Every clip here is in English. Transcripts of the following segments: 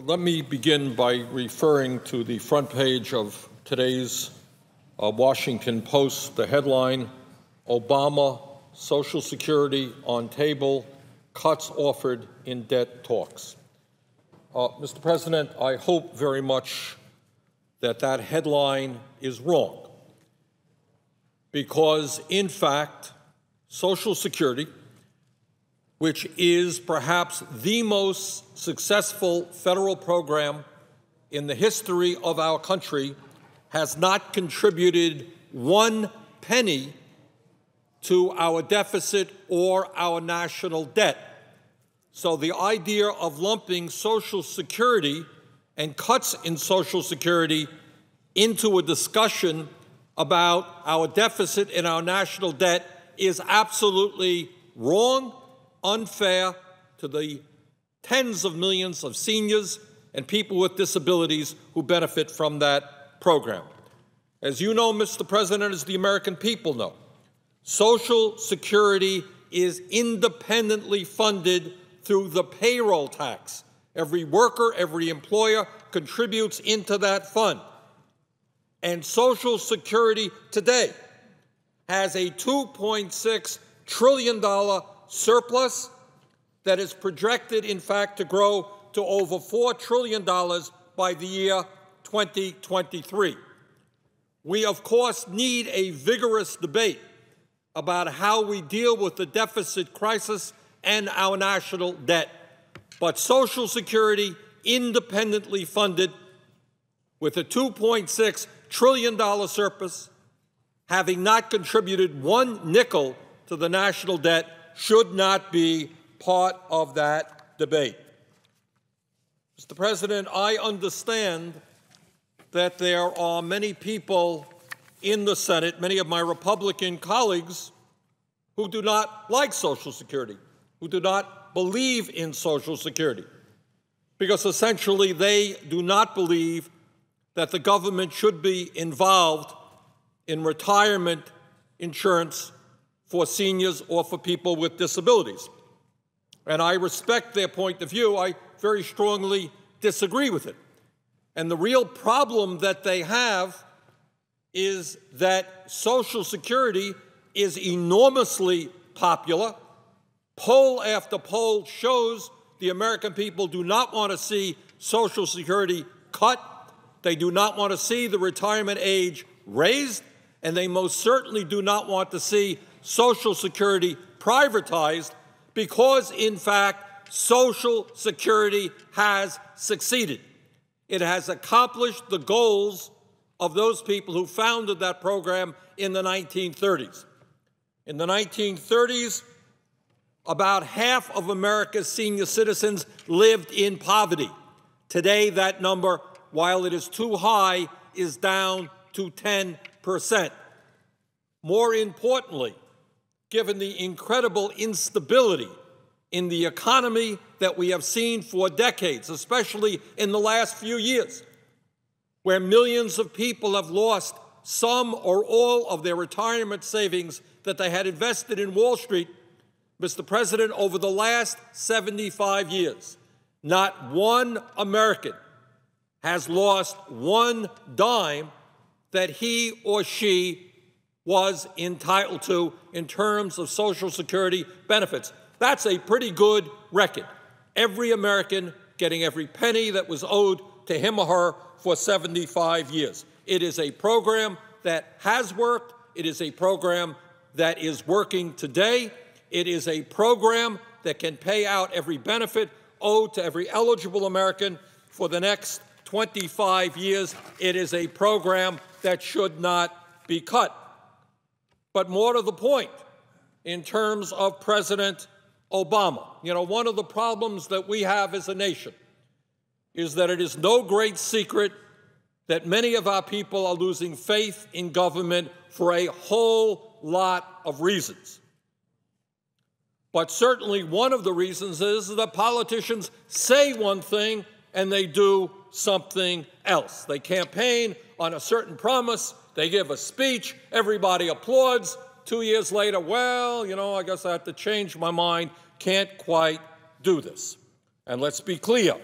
Let me begin by referring to the front page of today's Washington Post, the headline, Obama, Social Security on table, cuts offered in debt talks. Mr. President, I hope very much that that headline is wrong, because, in fact, Social Security, which is perhaps the most successful federal program in the history of our country, has not contributed one penny to our deficit or our national debt. So the idea of lumping Social Security and cuts in Social Security into a discussion about our deficit and our national debt is absolutely wrong, unfair to the tens of millions of seniors and people with disabilities who benefit from that program. As you know, Mr. President, as the American people know, Social Security is independently funded through the payroll tax. Every worker, every employer contributes into that fund. And Social Security today has a $2.6 trillion surplus that is projected, in fact, to grow to over $4 trillion by the year 2023. We, of course, need a vigorous debate about how we deal with the deficit crisis and our national debt. But Social Security, independently funded, with a $2.6 trillion surplus, having not contributed one nickel to the national debt, should not be part of that debate. Mr. President, I understand that there are many people in the Senate, many of my Republican colleagues, who do not like Social Security, who do not believe in Social Security, because essentially they do not believe that the government should be involved in retirement insurance for seniors or for people with disabilities. And I respect their point of view. I very strongly disagree with it. And the real problem that they have is that Social Security is enormously popular. Poll after poll shows the American people do not want to see Social Security cut. They do not want to see the retirement age raised, and they most certainly do not want to see Social Security privatized, because, in fact, Social Security has succeeded. It has accomplished the goals of those people who founded that program in the 1930s. In the 1930s, about half of America's senior citizens lived in poverty. Today, that number, while it is too high, is down to 10%. More importantly, given the incredible instability in the economy that we have seen for decades, especially in the last few years, where millions of people have lost some or all of their retirement savings that they had invested in Wall Street, Mr. President, over the last 75 years, not one American has lost one dime that he or she was entitled to in terms of Social Security benefits. That's a pretty good record. Every American getting every penny that was owed to him or her for 75 years. It is a program that has worked. It is a program that is working today. It is a program that can pay out every benefit owed to every eligible American for the next 25 years. It is a program that should not be cut. But more to the point, in terms of President Obama, one of the problems that we have as a nation is that it is no great secret that many of our people are losing faith in government for a whole lot of reasons. But certainly one of the reasons is that politicians say one thing and they do something else. They campaign on a certain promise, they give a speech, everybody applauds. 2 years later, well, I guess I have to change my mind, can't quite do this. And let's be clear.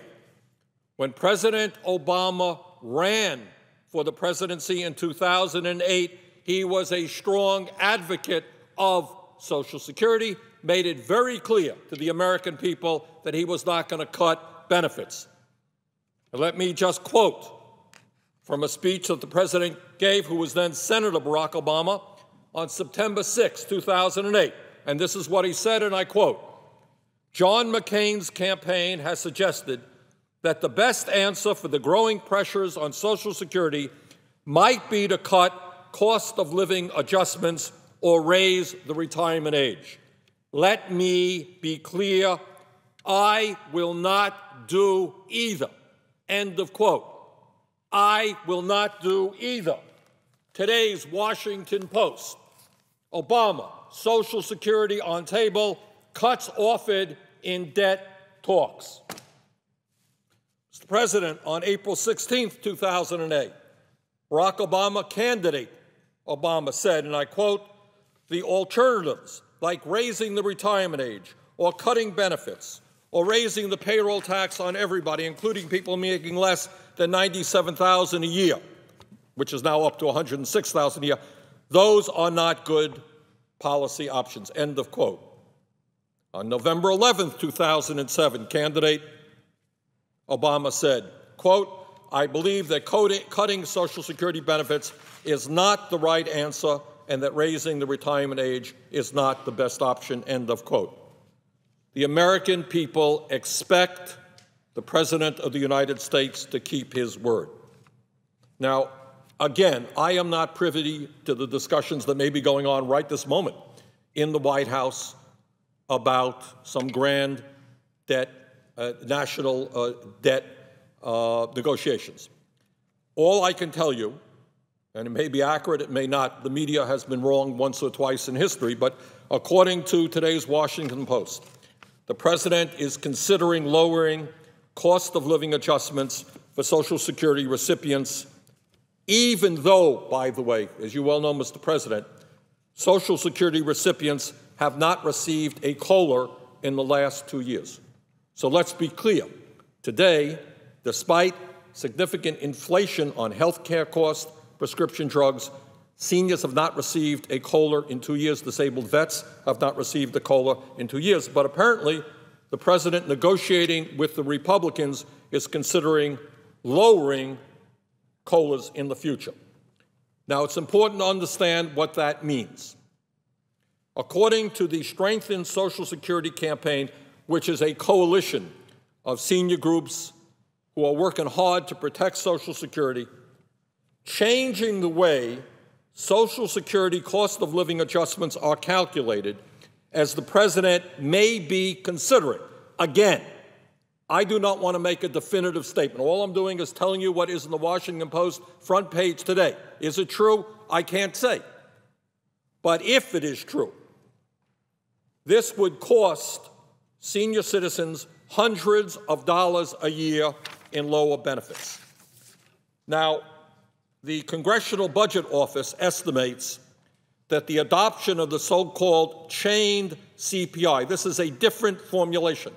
When President Obama ran for the presidency in 2008, he was a strong advocate of Social Security, made it very clear to the American people that he was not going to cut benefits. And let me just quote from a speech that the president gave, who was then Senator Barack Obama, on September 6, 2008. And this is what he said, and I quote, "John McCain's campaign has suggested that the best answer for the growing pressures on Social Security might be to cut cost of living adjustments or raise the retirement age. Let me be clear, I will not do either." End of quote. I will not do either. Today's Washington Post. Obama, Social Security on table, cuts offered in debt talks. Mr. President, on April 16, 2008, Barack Obama candidate Obama said, and I quote, "The alternatives, like raising the retirement age or cutting benefits or raising the payroll tax on everybody, including people making less than $97,000 a year, which is now up to $106,000 a year, those are not good policy options." End of quote. On November 11, 2007, candidate Obama said, quote, "I believe that cutting Social Security benefits is not the right answer and that raising the retirement age is not the best option." End of quote. The American people expect the President of the United States to keep his word. Now, again, I am not privy to the discussions that may be going on right this moment in the White House about some grand debt, national debt negotiations. All I can tell you, and it may be accurate, it may not, the media has been wrong once or twice in history, but according to today's Washington Post, the President is considering lowering cost of living adjustments for Social Security recipients, even though, by the way, as you well know, Mr. President, Social Security recipients have not received a COLA in the last 2 years. So let's be clear. Today, despite significant inflation on health care costs, prescription drugs, seniors have not received a COLA in 2 years. Disabled vets have not received a COLA in 2 years. But apparently, the President, negotiating with the Republicans, is considering lowering COLAs in the future. Now, it's important to understand what that means. According to the Strengthen Social Security campaign, which is a coalition of senior groups who are working hard to protect Social Security, changing the way Social Security cost of living adjustments are calculated, as the President may be considering. Again, I do not want to make a definitive statement. All I'm doing is telling you what is in the Washington Post front page today. Is it true? I can't say. But if it is true, this would cost senior citizens hundreds of dollars a year in lower benefits. Now, the Congressional Budget Office estimates that the adoption of the so-called chained CPI, this is a different formulation.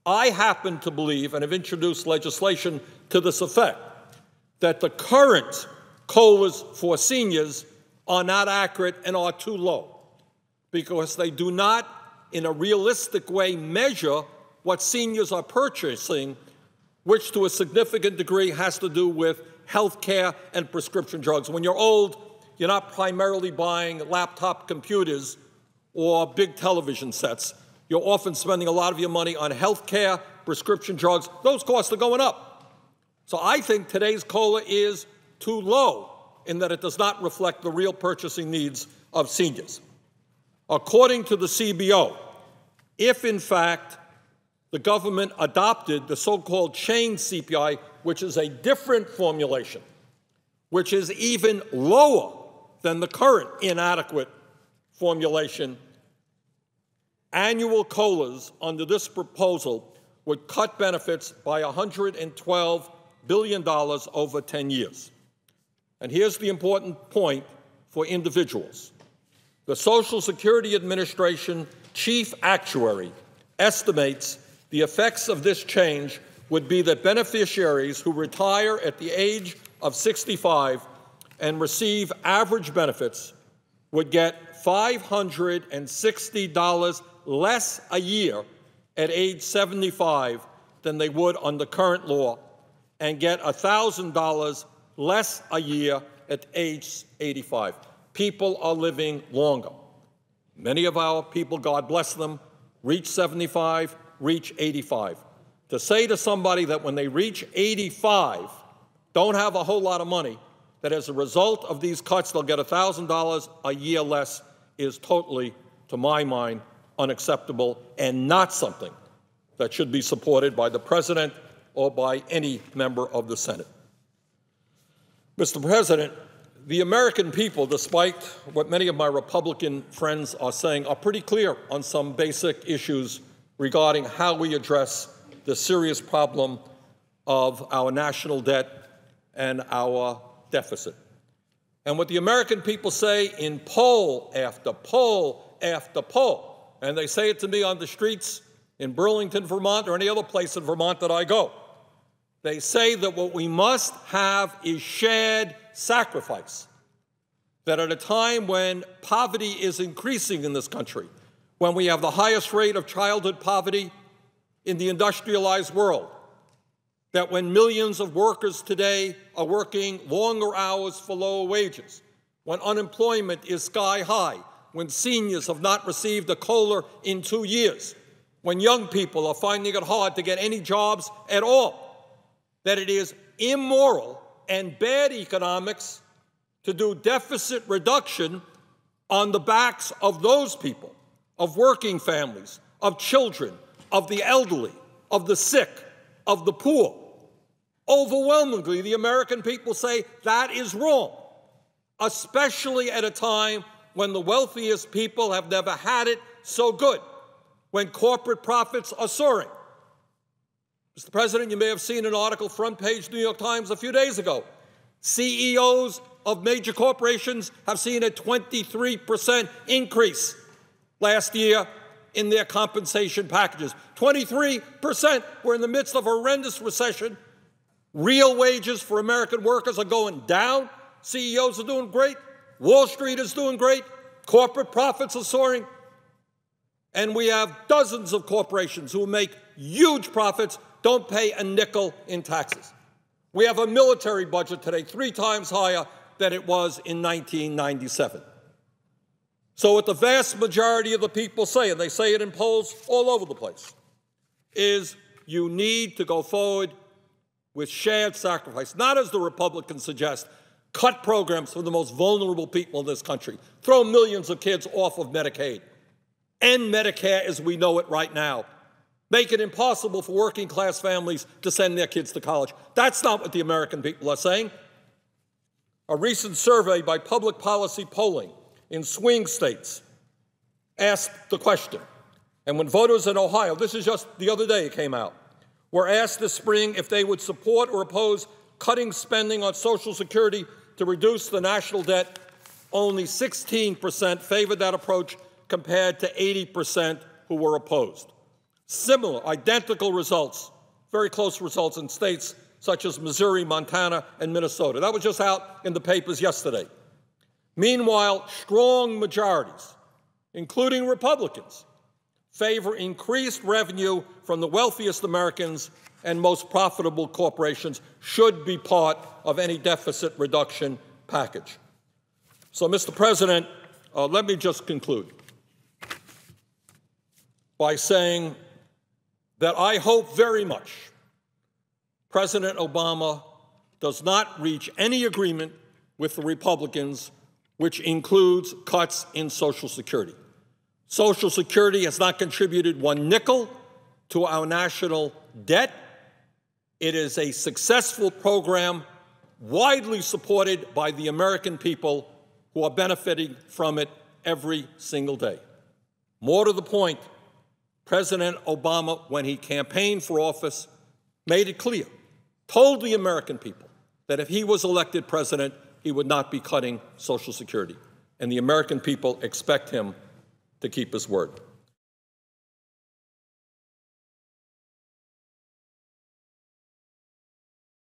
I happen to believe, and have introduced legislation to this effect, that the current COLAs for seniors are not accurate and are too low, because they do not, in a realistic way, measure what seniors are purchasing, which to a significant degree has to do with health care and prescription drugs. When you're old, you're not primarily buying laptop computers or big television sets. You're often spending a lot of your money on health care, prescription drugs. Those costs are going up. So I think today's COLA is too low in that it does not reflect the real purchasing needs of seniors. According to the CBO, if in fact the government adopted the so-called chained CPI, which is a different formulation, which is even lower than the current inadequate formulation, annual COLAs under this proposal would cut benefits by $112 billion over 10 years. And here's the important point for individuals. The Social Security Administration chief actuary estimates the effects of this change would be that beneficiaries who retire at the age of 65 and receive average benefits would get $560 less a year at age 75 than they would under current law, and get $1,000 less a year at age 85. People are living longer. Many of our people, God bless them, reach 75, reach 85. To say to somebody that when they reach 85, don't have a whole lot of money, that as a result of these cuts they'll get $1,000 a year less is totally, to my mind, unacceptable and not something that should be supported by the President or by any member of the Senate. Mr. President, the American people, despite what many of my Republican friends are saying, are pretty clear on some basic issues regarding how we address the serious problem of our national debt and our deficit. And what the American people say in poll after poll after poll, and they say it to me on the streets in Burlington, Vermont, or any other place in Vermont that I go, they say that what we must have is shared sacrifice. That at a time when poverty is increasing in this country, when we have the highest rate of childhood poverty in the industrialized world, that when millions of workers today are working longer hours for lower wages, when unemployment is sky high, when seniors have not received a COLA in 2 years, when young people are finding it hard to get any jobs at all, that it is immoral and bad economics to do deficit reduction on the backs of those people, of working families, of children, of the elderly, of the sick, of the poor. Overwhelmingly, the American people say that is wrong, especially at a time when the wealthiest people have never had it so good, when corporate profits are soaring. Mr. President, you may have seen an article, front page New York Times, a few days ago. CEOs of major corporations have seen a 23% increase last year in their compensation packages. 23%. We're in the midst of a horrendous recession. Real wages for American workers are going down. CEOs are doing great. Wall Street is doing great. Corporate profits are soaring. And we have dozens of corporations who make huge profits, don't pay a nickel in taxes. We have a military budget today 3 times higher than it was in 1997. So what the vast majority of the people say, and they say it in polls all over the place, is you need to go forward with shared sacrifice, not as the Republicans suggest, cut programs for the most vulnerable people in this country, throw millions of kids off of Medicaid, end Medicare as we know it right now, make it impossible for working-class families to send their kids to college. That's not what the American people are saying. A recent survey by Public Policy Polling in swing states asked the question, and when voters in Ohio, this is just the other day it came out, were asked this spring if they would support or oppose cutting spending on Social Security to reduce the national debt, only 16% favored that approach compared to 80% who were opposed. Similar, identical results, very close results in states such as Missouri, Montana, and Minnesota. That was just out in the papers yesterday. Meanwhile, strong majorities, including Republicans, favor increased revenue from the wealthiest Americans and most profitable corporations should be part of any deficit reduction package. So, Mr. President, let me just conclude by saying that I hope very much President Obama does not reach any agreement with the Republicans, which includes cuts in Social Security. Social Security has not contributed 1 nickel to our national debt. It is a successful program widely supported by the American people who are benefiting from it every single day. More to the point, President Obama, when he campaigned for office, made it clear, told the American people that if he was elected president, he would not be cutting Social Security. And the American people expect him to keep his word.